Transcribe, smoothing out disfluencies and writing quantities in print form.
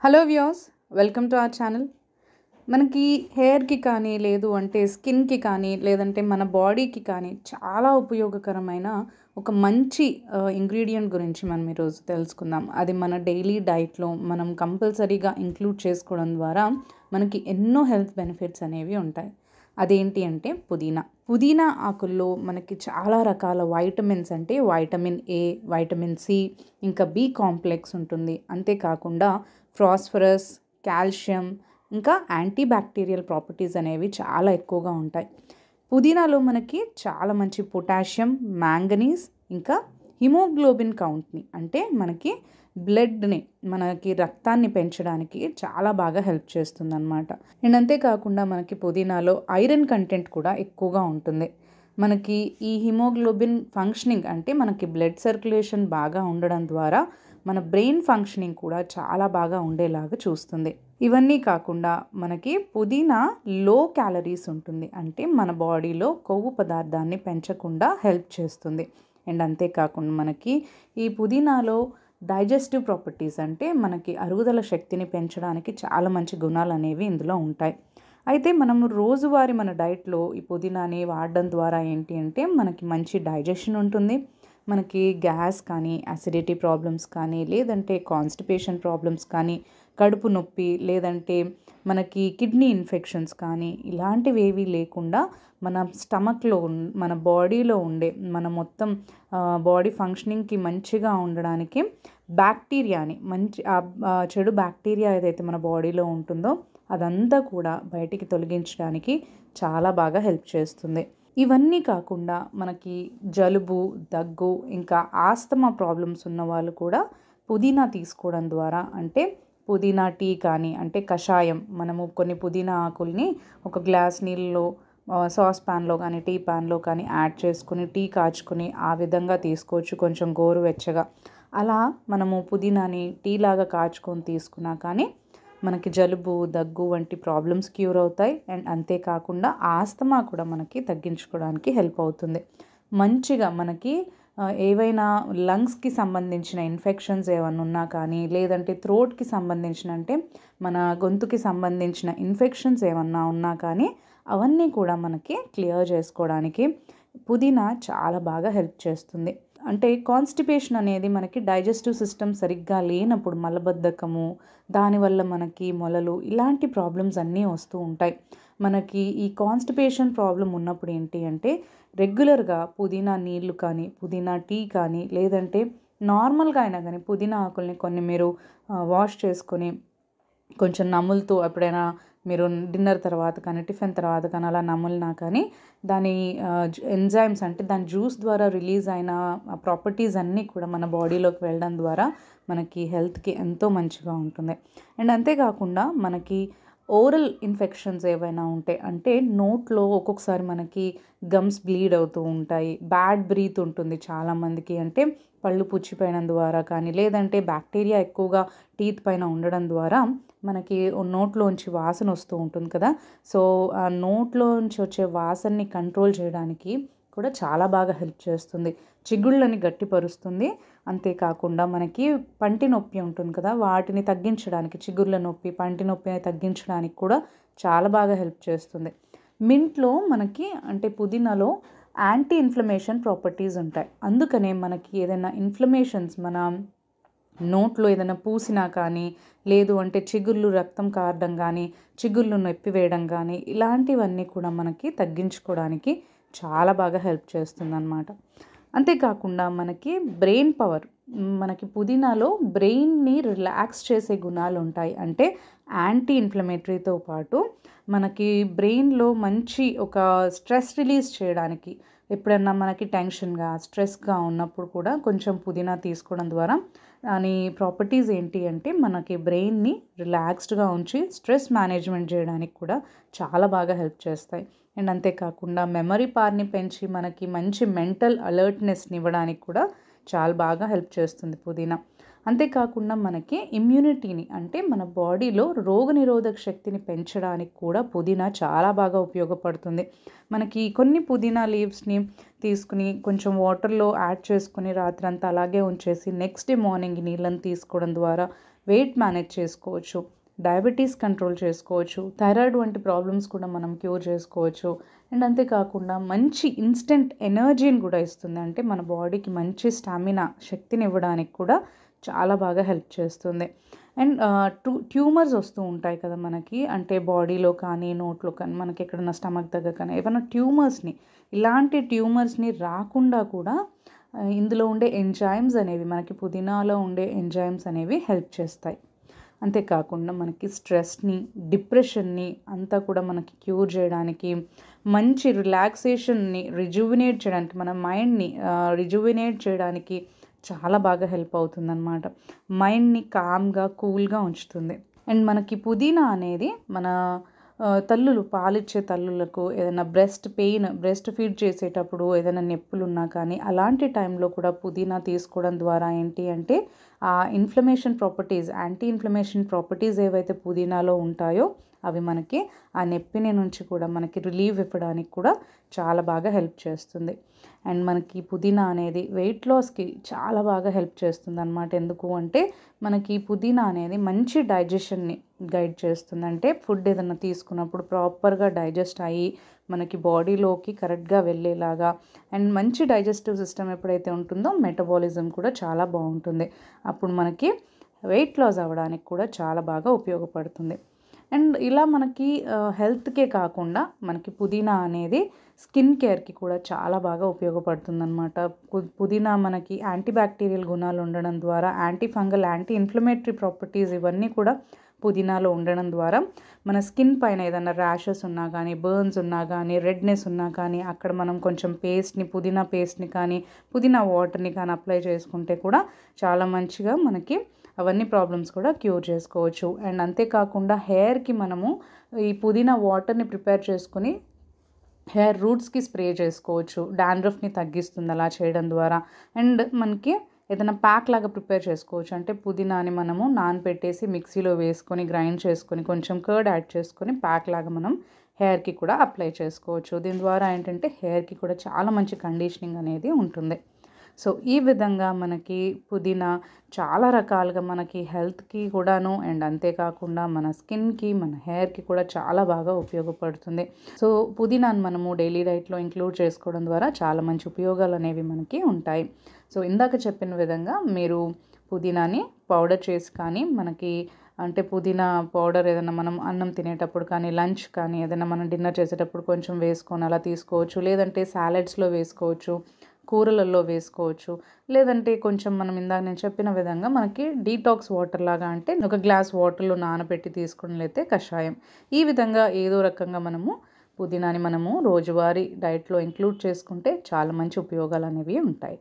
Hello views, welcome to our channel. మనకి హెయిర్కి కానీ లేదు అంటే స్కిన్కి కానీ లేదంటే మన బాడీకి కానీ చాలా ఉపయోగకరమైన ఒక మంచి ఇంగ్రీడియంట్ గురించి మనం ఈరోజు తెలుసుకుందాం. అది మన డైలీ డైట్లో మనం కంపల్సరీగా ఇంక్లూడ్ చేసుకోవడం ద్వారా మనకి ఎన్నో హెల్త్ బెనిఫిట్స్ అనేవి ఉంటాయి. అదేంటి అంటే పుదీనా ఆకుల్లో మనకి చాలా రకాల వైటమిన్స్ అంటే వైటమిన్ ఏ, వైటమిన్ సి, ఇంకా బి కాంప్లెక్స్ ఉంటుంది. అంతేకాకుండా ఫాస్ఫరస్, కాల్షియం, ఇంకా యాంటీ బ్యాక్టీరియల్ ప్రాపర్టీస్ అనేవి చాలా ఎక్కువగా ఉంటాయి. పుదీనాలో మనకి చాలా మంచి పొటాషియం, మ్యాంగనీస్, ఇంకా హిమోగ్లోబిన్ కౌంట్ని అంటే మనకి బ్లడ్ని మనకి రక్తాన్ని పెంచడానికి చాలా బాగా హెల్ప్ చేస్తుంది అన్నమాట. అండ్ అంతేకాకుండా మనకి పుదీనాలో ఐరన్ కంటెంట్ కూడా ఎక్కువగా ఉంటుంది. మనకి ఈ హిమోగ్లోబిన్ ఫంక్షనింగ్ అంటే మనకి బ్లడ్ సర్క్యులేషన్ బాగా ఉండడం ద్వారా మన బ్రెయిన్ ఫంక్షనింగ్ కూడా చాలా బాగా ఉండేలాగా చూస్తుంది. ఇవన్నీ కాకుండా మనకి పుదీనా లో క్యాలరీస్ ఉంటుంది, అంటే మన బాడీలో కొవ్వు పదార్థాన్ని పెంచకుండా హెల్ప్ చేస్తుంది. అండ్ అంతేకాకుండా మనకి ఈ పుదీనాలో డైజెస్టివ్ ప్రాపర్టీస్ అంటే మనకి అరుగుదల శక్తిని పెంచడానికి చాలా మంచి గుణాలు అనేవి ఇందులో ఉంటాయి. అయితే మనము రోజువారీ మన డైట్లో ఈ పుదీనాని వాడడం ద్వారా ఏంటి అంటే మనకి మంచి డైజెషన్ ఉంటుంది. మనకి గ్యాస్ కానీ, అసిడిటీ ప్రాబ్లమ్స్ కానీ, లేదంటే కాన్స్టిపేషన్ ప్రాబ్లమ్స్ కానీ, కడుపు నొప్పి, లేదంటే మనకి కిడ్నీ ఇన్ఫెక్షన్స్ కానీ ఇలాంటివి ఏవీ లేకుండా మన స్టమక్లో మన బాడీలో ఉండే మన మొత్తం బాడీ ఫంక్షనింగ్కి మంచిగా ఉండడానికి బ్యాక్టీరియాని చెడు బ్యాక్టీరియా ఏదైతే మన బాడీలో ఉంటుందో అదంతా కూడా బయటికి తొలగించడానికి చాలా బాగా హెల్ప్ చేస్తుంది. ఇవన్నీ కాకుండా మనకి జలుబు, దగ్గు, ఇంకా ఆస్తమా ప్రాబ్లమ్స్ ఉన్న వాళ్ళు కూడా పుదీనా తీసుకోవడం ద్వారా అంటే పుదీనా టీ కానీ అంటే కషాయం, మనము కొన్ని పుదీనా ఆకుల్ని ఒక గ్లాస్ నీళ్ళలో సాస్ ప్యాన్లో కానీ టీ ప్యాన్లో కానీ యాడ్ చేసుకుని టీ కాచుకొని ఆ విధంగా తీసుకోవచ్చు, కొంచెం గోరువెచ్చగా. అలా మనము పుదీనాని టీ లాగా కాచుకొని తీసుకున్నా కానీ మనకి జలుబు, దగ్గు వంటి ప్రాబ్లమ్స్ క్యూర్ అవుతాయి. అండ్ అంతేకాకుండా ఆస్తమా కూడా మనకి తగ్గించుకోవడానికి హెల్ప్ అవుతుంది. మంచిగా మనకి ఏవైనా లంగ్స్కి సంబంధించిన ఇన్ఫెక్షన్స్ ఏమైనా ఉన్నా కానీ, లేదంటే థ్రోట్కి సంబంధించిన అంటే మన గొంతుకి సంబంధించిన ఇన్ఫెక్షన్స్ ఏమన్నా ఉన్నా కానీ అవన్నీ కూడా మనకి క్లియర్ చేసుకోవడానికి పుదీనా చాలా బాగా హెల్ప్ చేస్తుంది. అంటే కాన్స్టిపేషన్ అనేది మనకి డైజెస్టివ్ సిస్టమ్ సరిగ్గా లేనప్పుడు మలబద్ధకము, దానివల్ల మనకి మొలలు ఇలాంటి ప్రాబ్లమ్స్ అన్నీ వస్తూ ఉంటాయి. మనకి ఈ కాన్స్టిపేషన్ ప్రాబ్లం ఉన్నప్పుడు ఏంటి అంటే రెగ్యులర్గా పుదీనా నీళ్ళు కానీ, పుదీనా టీ కానీ, లేదంటే నార్మల్గా అయినా కానీ పుదీనా ఆకుల్ని కొన్ని మీరు వాష్ చేసుకొని కొంచెం నములుతూ ఎప్పుడైనా మీరు డిన్నర్ తర్వాత కానీ టిఫిన్ తర్వాత కానీ అలా నములినా కానీ దాని ఎంజైమ్స్ అంటే దాని జ్యూస్ ద్వారా రిలీజ్ అయిన ప్రాపర్టీస్ అన్నీ కూడా మన బాడీలోకి వెళ్ళడం ద్వారా మనకి హెల్త్కి ఎంతో మంచిగా ఉంటుంది. అండ్ అంతేకాకుండా మనకి ఓరల్ ఇన్ఫెక్షన్స్ ఏవైనా ఉంటే అంటే నోట్లో ఒక్కొక్కసారి మనకి గమ్స్ బ్లీడ్ అవుతూ ఉంటాయి, బ్యాడ్ బ్రీత్ ఉంటుంది చాలామందికి, అంటే పళ్ళు పుచ్చిపోయడం ద్వారా కానీ, లేదంటే బ్యాక్టీరియా ఎక్కువగా టీత్ పైన ఉండడం ద్వారా మనకి నోట్లోంచి వాసన వస్తూ ఉంటుంది కదా. సో ఆ నోట్లోంచి వచ్చే వాసనని కంట్రోల్ చేయడానికి కూడా చాలా బాగా హెల్ప్ చేస్తుంది. చిగుళ్ళని గట్టిపరుస్తుంది. అంతేకాకుండా మనకి పంటి నొప్పి ఉంటుంది కదా, వాటిని తగ్గించడానికి, చిగుళ్ళ నొప్పి, పంటి నొప్పిని తగ్గించడానికి కూడా చాలా బాగా హెల్ప్ చేస్తుంది. మింట్లో మనకి అంటే పుదీనాలో యాంటీ ఇన్ఫ్లమేషన్ ప్రాపర్టీస్ ఉంటాయి. అందుకనే మనకి ఏదైనా ఇన్ఫ్లమేషన్స్ మన నోట్లో ఏదైనా పూసినా కానీ, లేదు అంటే చిగుళ్ళు రక్తం కారడం కానీ, చిగుళ్ళు నొప్పి వేయడం కానీ ఇలాంటివన్నీ కూడా మనకి తగ్గించుకోవడానికి చాలా బాగా హెల్ప్ చేస్తుందన్నమాట. అంతేకాకుండా మనకి బ్రెయిన్ పవర్, మనకి పుదీనాలో బ్రెయిన్ని రిలాక్స్ చేసే గుణాలు ఉంటాయి. అంటే యాంటీ ఇన్ఫ్లమేటరీతో పాటు మనకి బ్రెయిన్లో మంచి ఒక స్ట్రెస్ రిలీజ్ చేయడానికి, ఎప్పుడన్నా మనకి టెన్షన్గా, స్ట్రెస్గా ఉన్నప్పుడు కూడా కొంచెం పుదీనా తీసుకోవడం ద్వారా దాని ప్రాపర్టీస్ ఏంటి అంటే మనకి బ్రెయిన్ని రిలాక్స్డ్గా ఉంచి స్ట్రెస్ మేనేజ్మెంట్ చేయడానికి కూడా చాలా బాగా హెల్ప్ చేస్తాయి. అండ్ అంతేకాకుండా మెమరీ పవర్ని పెంచి మనకి మంచి మెంటల్ అలర్ట్నెస్ని ఇవ్వడానికి కూడా చాలా బాగా హెల్ప్ చేస్తుంది పుదీనా. అంతేకాకుండా మనకి ఇమ్యూనిటీని అంటే మన బాడీలో రోగనిరోధక శక్తిని పెంచడానికి కూడా పుదీనా చాలా బాగా ఉపయోగపడుతుంది. మనకి కొన్ని పుదీనా లీవ్స్ని తీసుకుని కొంచెం వాటర్లో యాడ్ చేసుకుని రాత్రంతా అలాగే ఉంచేసి నెక్స్ట్ డే మార్నింగ్ నీళ్ళని తీసుకోవడం ద్వారా వెయిట్ మేనేజ్ చేసుకోవచ్చు, డయాబెటీస్ కంట్రోల్ చేసుకోవచ్చు, థైరాయిడ్ వంటి ప్రాబ్లమ్స్ కూడా మనం క్యూర్ చేసుకోవచ్చు. అండ్ అంతేకాకుండా మంచి ఇన్స్టెంట్ ఎనర్జీని కూడా ఇస్తుంది. అంటే మన బాడీకి మంచి స్టామినా, శక్తిని ఇవ్వడానికి కూడా చాలా బాగా హెల్ప్ చేస్తుంది. అండ్ ట్యూమర్స్ వస్తూ ఉంటాయి కదా మనకి, అంటే బాడీలో కానీ నోట్లో కానీ మనకి ఎక్కడన్నా స్టమక్ దగ్గర కానీ ఏమైనా ఇలాంటి ట్యూమర్స్ని రాకుండా కూడా ఇందులో ఉండే ఎంజైమ్స్ అనేవి, మనకి పుదీనాలో ఉండే ఎంజైమ్స్ అనేవి హెల్ప్ చేస్తాయి. అంతేకాకుండా మనకి స్ట్రెస్ని, డిప్రెషన్ని అంతా కూడా మనకి క్యూర్ చేయడానికి, మంచి రిలాక్సేషన్ని రిజువినేట్ చేయడానికి, మన మైండ్ని రిజువినేట్ చేయడానికి చాలా బాగా హెల్ప్ అవుతుందన్నమాట. మైండ్ని కామ్గా, కూల్గా ఉంచుతుంది. అండ్ మనకి పుదీనా అనేది మన పాలిచ్చే తల్లులకు ఏదైనా బ్రెస్ట్ ఫీడ్ చేసేటప్పుడు ఏదైనా నొప్పులు ఉన్నా కానీ అలాంటి టైంలో కూడా పుదీనా తీసుకోవడం ద్వారా ఏంటి అంటే ఆ యాంటీ ఇన్ఫ్లమేషన్ ప్రాపర్టీస్ ఏవైతే పుదీనాలో ఉంటాయో అవి మనకి ఆ నొప్పిని నుంచి కూడా మనకి రిలీఫ్ ఇవ్వడానికి కూడా చాలా బాగా హెల్ప్ చేస్తుంది. అండ్ మనకి పుదీనా అనేది వెయిట్ లాస్కి చాలా బాగా హెల్ప్ చేస్తుంది అన్నమాట. ఎందుకు అంటే మనకి పుదీనా అనేది మంచి డైజెషన్ని గైడ్ చేస్తుంది. అంటే ఫుడ్ ఏదైనా తీసుకున్నప్పుడు ప్రాపర్గా డైజెస్ట్ అయ్యి మనకి బాడీలోకి కరెక్ట్గా వెళ్ళేలాగా, అండ్ మంచి డైజెస్టివ్ సిస్టమ్ ఎప్పుడైతే ఉంటుందో మెటబాలిజం కూడా చాలా బాగుంటుంది. అప్పుడు మనకి వెయిట్ లాస్ అవ్వడానికి కూడా చాలా బాగా ఉపయోగపడుతుంది. అండ్ ఇలా మనకి హెల్త్కే కాకుండా మనకి పుదీనా అనేది స్కిన్ కేర్కి కూడా చాలా బాగా ఉపయోగపడుతుందన్నమాట. పుదీనా మనకి యాంటీబ్యాక్టీరియల్ గుణాలు ఉండడం ద్వారా, anti fungal, anti inflammatory properties ఇవన్నీ కూడా పుదీనాలో ఉండడం ద్వారా మన స్కిన్ పైన ఏదైనా ర్యాషెస్ ఉన్నా కానీ, బర్న్స్ ఉన్నా కానీ, రెడ్నెస్ ఉన్నా కానీ అక్కడ మనం కొంచెం పుదీనా పేస్ట్ని కానీ, పుదీనా వాటర్ని కానీ అప్లై చేసుకుంటే కూడా చాలా మంచిగా మనకి అవన్నీ ప్రాబ్లమ్స్ కూడా క్యూర్ చేసుకోవచ్చు. అండ్ అంతేకాకుండా హెయిర్కి మనము ఈ పుదీనా వాటర్ని ప్రిపేర్ చేసుకొని హెయిర్ రూట్స్కి స్ప్రే చేసుకోవచ్చు. డాండ్రఫ్ని తగ్గిస్తుంది అలా చేయడం ద్వారా. అండ్ మనకి ఏదైనా ప్యాక్ లాగా ప్రిపేర్ చేసుకోవచ్చు. అంటే పుదీనాని మనము నానబెట్టేసి మిక్సీలో వేసుకొని గ్రైండ్ చేసుకొని కొంచెం కర్డ్ యాడ్ చేసుకొని ప్యాక్ లాగా మనం హెయిర్కి కూడా అప్లై చేసుకోవచ్చు. దీని ద్వారా ఏంటంటే హెయిర్కి కూడా చాలా మంచి కండిషనింగ్ అనేది ఉంటుంది. సో ఈ విధంగా మనకి పుదీనా చాలా రకాలుగా మనకి హెల్త్కి కూడాను, అండ్ అంతేకాకుండా మన స్కిన్కి, మన హెయిర్కి కూడా చాలా బాగా ఉపయోగపడుతుంది. సో పుదీనాను మనము డైలీ డైట్లో ఇంక్లూడ్ చేసుకోవడం ద్వారా చాలా మంచి ఉపయోగాలు అనేవి మనకి ఉంటాయి. సో ఇందాక చెప్పిన విధంగా మీరు పుదీనాని పౌడర్ చేసి కానీ, మనకి అంటే పుదీనా పౌడర్ ఏదైనా మనం అన్నం తినేటప్పుడు కానీ, లంచ్ కానీ, ఏదైనా మనం డిన్నర్ చేసేటప్పుడు కొంచెం వేసుకొని అలా తీసుకోవచ్చు. లేదంటే సాలెడ్స్లో వేసుకోవచ్చు, కూరలలో వేసుకోవచ్చు. లేదంటే కొంచెం మనం ఇందాక నేను చెప్పిన విధంగా మనకి డీటాక్స్ వాటర్ లాగా, అంటే ఒక గ్లాస్ వాటర్లో నానబెట్టి తీసుకున్నట్లయితే కషాయం. ఈ విధంగా ఏదో రకంగా పుదీనాని మనము రోజువారీ డైట్లో ఇంక్లూడ్ చేసుకుంటే చాలా మంచి ఉపయోగాలు అనేవి ఉంటాయి.